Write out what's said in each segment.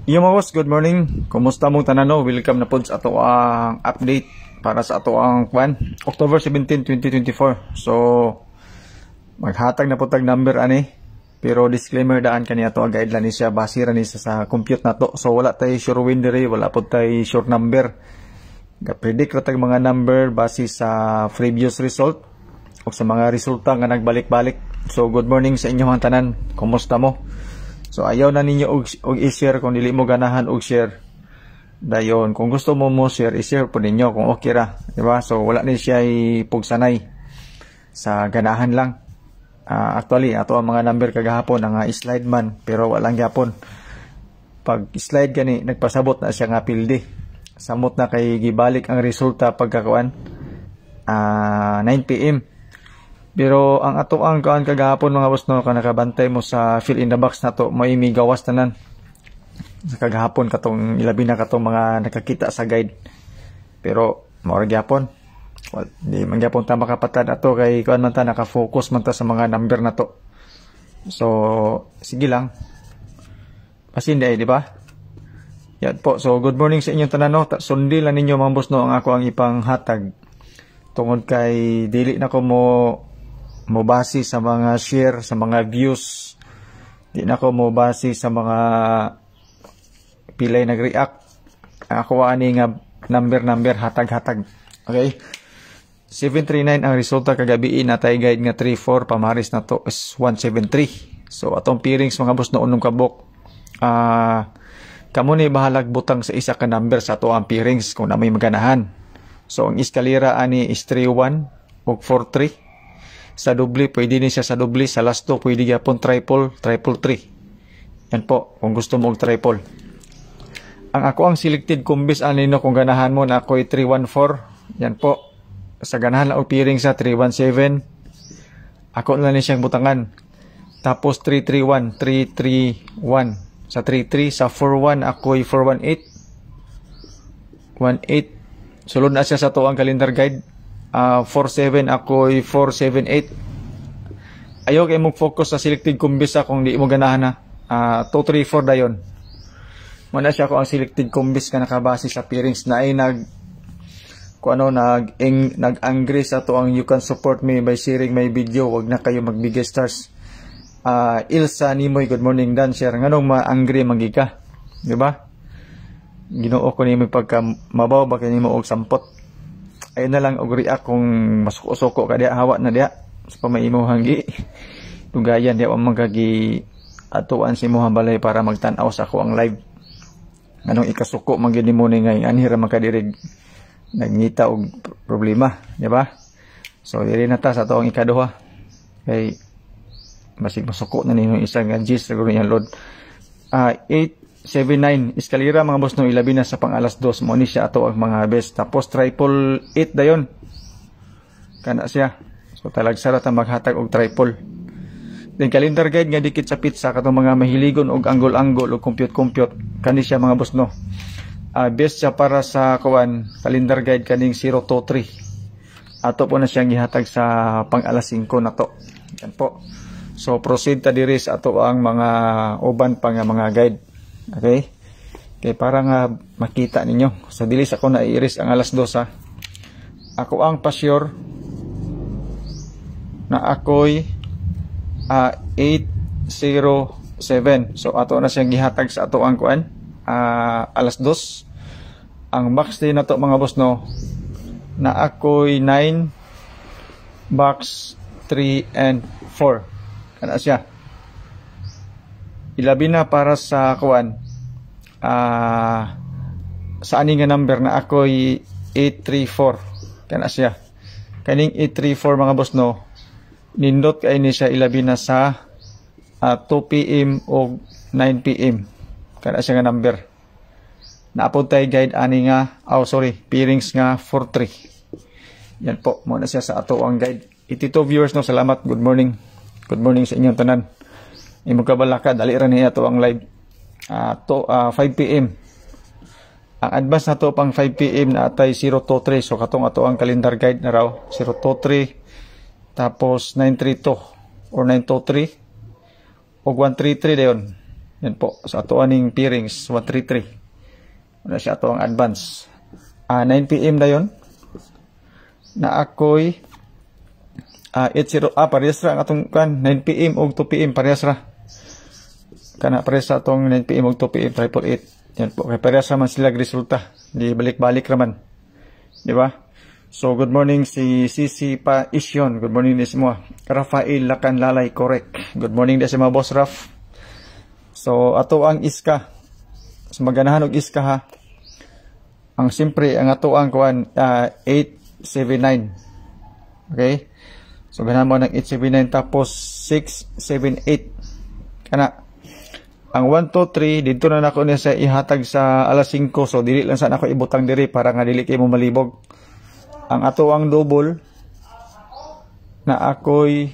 Iyo mga boss, good morning. Kumusta mong tanano? Welcome na po sa ato ang update para sa ato ang October 17, 2024. So, maghatag na po tag number ani. Pero disclaimer daan kaniya to ang guideline ni siya base ra ni sa compute na to. So wala tay sure win diri, wala po tay sure number. Ga-predict ra tag mga number base sa previous result o sa mga resulta nga nagbalik-balik. So good morning sa inyong tanan. Kumusta mo? So ayaw na ninyo og i-share kung dili mo ganahan og share. Dayon kung gusto mo share, i-share po ninyo kung okay ra, di ba? So wala ni siya pugsanay sa ganahan lang. Actually ato ang mga number kagahapon nga slide man pero walang gyapon. Pag slide gani nagpasabot na siya nga pildi. Samot na kay gibalik ang resulta pagkakuan 9 PM. Pero ang ato ang kaan kagahapon mga boss no, ka nakabantay mo sa fill in the box na to, may migawas tanan. Sa kagahapon katong ilabi na katong mga nakakita sa guide. Pero mao gyapon. Well, di man gyapon ta makapatad ato kay kuan man ta naka-focus man ta sa mga number na to. So sige lang. Pasinday di ba? Yan po. So good morning sa inyong tanan no. Sundil lang ninyo mga boss no ang ako ang ipang hatag. Tungod kay dili na ko mo base sa mga share, sa mga views. Di na ko mo base sa mga pilay nag-react. Ako ani nga number hatag-hatag. Okay? 739 ang resulta kagabi natay guide nga 34 pamaris na to is 173. So atong peerings mga boss no unong kabok. Kamo ni bahalag butang sa isa ka number sa ato ang peerings kung na may maganahan. So ang eskalera ani is 31 ug 43. Sa doble, pwede ni siya sa doble. Sa last 2, pwede gyapon triple 3. Yan po, kung gusto mo og triple. Ang ako ang selected kumbis anino kung ganahan mo na ako'y 314. Yan po. Sa ganahan lang og peering sa 317. Ako na ni siyang butangan. Tapos 331, 331. Sa 33, sa 41, ako'y 418. 18. Sulod na siya sa to ang calendar guide. 47 ako'y 478. Ayaw kayo mag-focus sa selected kumbis kung di mo ganahan na 234 dayon. Muna siya ako ang selected kumbis ka nakabase sa peerings na ay nag-angry sa to ang you can support me by sharing my video. Wag na kayo magbigay stars. Ilsa Nimoy, good morning Dan share. Nganong ma-angry magika? Di ba? Ginoo ko ni may pagka mabaw ba kay nimo og sampot. Ay na lang og react kung masuko-suko ka diya hawa na diya sa pamaimo hanggi tugayan diya ang magagi atuan si mo balay para magtan-aw sa ako ang live anong ikasuko man gid nimo ni ngay anhira makadirig nagngita og problema di ba? So diri na ta sa tuong ikaduha kay basig masuko na ninyo isang gis sa gulo yan load 879 eskalera mga boss no ilabi na sa pang alas 2 mo ni siya ato ang mga best tapos triple 8 dayon kana siya so talagsara ta maghatag og triple then calendar guide nga dikit sa pizza katong mga mahiligon og angle-angle og compute kani siya mga boss no best siya para sa kuan calendar guide kaning 023 ato po na siyang gihatag sa pang alas 5 na to yan po so proceed ta diri sa ato ang mga uban pa nga mga guide. Okay? Kaya para nga makita ninyo. Sa dilis ako na i-iris ang alas 2 ha. Ako ang pasyur na ako'y 807. So ato na siyang gihatag sa ato ang kuan alas 2. Ang box din na to mga boss no na ako'y 9 box 3 and 4. Kana siya. Ilabi na para sa kuan sa ani nga number na ako'y 834 kana siya kaning 834 mga boss no nindot kay ni siya ilabi na sa 2 PM o 9 PM kana siya nga number naapod tay guide ani nga peerings nga 43 yan po muna siya sa ato ang guide 82 viewers no salamat good morning sa inyong tanan. Imo kabalaka dali ra niya to ang live 5 PM. Ang advance na to pang 5 PM na atay 023 so katong ato ang calendar guide na raw 023 tapos 932 or 923 o 133 dayon. Yan po. Sa ato aning pairings 133. Wala siya ato ang advance. 9 PM na yon. Na ako'y 80 parehas ra ang atong kan 9 PM og 2 PM parehas ra. Kana parehas sa atong 9 PM og 2 PM 888. Yan po. Kay parehas ra man sila resulta. Di balik-balik raman. Di ba? So, good morning si Sisi Pa Isyon. Good morning din semua. Rafael Lakan Lalay, correct. Good morning din sa mga boss Raf. So, ato ang iska. So, maganahan og iska ha. Ang simpre, ang ato ang kuan 879. Okay? So, ganahan mo ng 879 tapos 678. Kana. Ang 1, 2, 3, dito na nako niya sa ihatag sa alas 5. So, dili lang sana ako ibutang diri para nga dili kayo mo malibog. Ang ato ang double na ako'y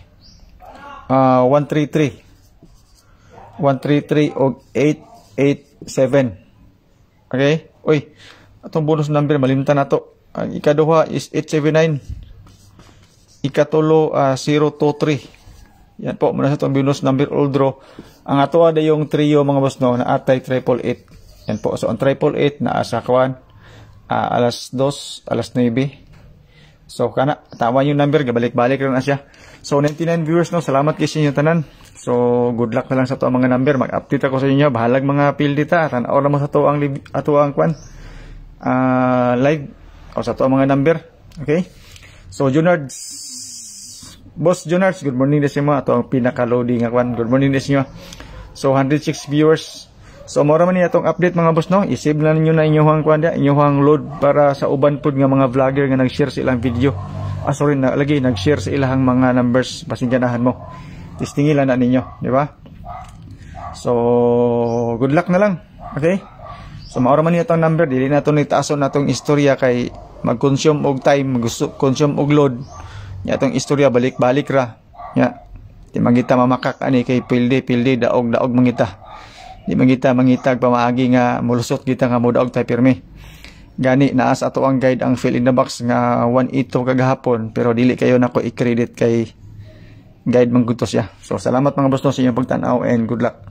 133. 133 o 887. Okay? Uy, atong bonus number, malimtan na to. Ang ikaduha is 879. Ikatulo, 023. Yan po, muna sa itong bonus number all draw. Ang ato ada yung trio mga boss no, na atay 888. Yan po, so ang 888 na asa kawan, alas 2, alas 9. So, kana, tama yung number, gabalik-balik lang na siya. So, 99 viewers, no, salamat kayo sa inyo tanan. So, good luck na lang sa to ang mga number. Mag-update ako sa inyo. Bahalag mga field data. Tanaw naman sa to ang kwan. Live. O sa to ang mga number. Okay? So, Junards. Boss Junards, good morning din sa inyo. Ito ang pinaka-loading nga kwan. Good morning din sa inyo. So, 106 viewers. So, mora man niya itong update mga boss, no? I-save na ninyo na inyong kwanda, inyong load para sa uban pod nga mga vlogger nga nag-share sa ilang video. Sorry, nag-share sa ilang mga numbers. Pasingganahan mo. Tistingilan na ninyo, di ba? So, good luck na lang. Okay? So, mora man niya itong number. Dili na ito nagtaason na itong istorya kay mag-consume og time, mag-consume og load. Ya, itong istorya, balik-balik ra. Ya. Di mangita mamakak ani kay pildi, daog mangita. Di mangitag pamaagi nga mulusot kita nga mudaog tay pirmi. Gani naas ato ang guide ang fill in the box nga 182 kagahapon pero dili kayo nako i-credit kay guide manggutos ya. So salamat mga boss no sa inyong pagtan-aw and good luck.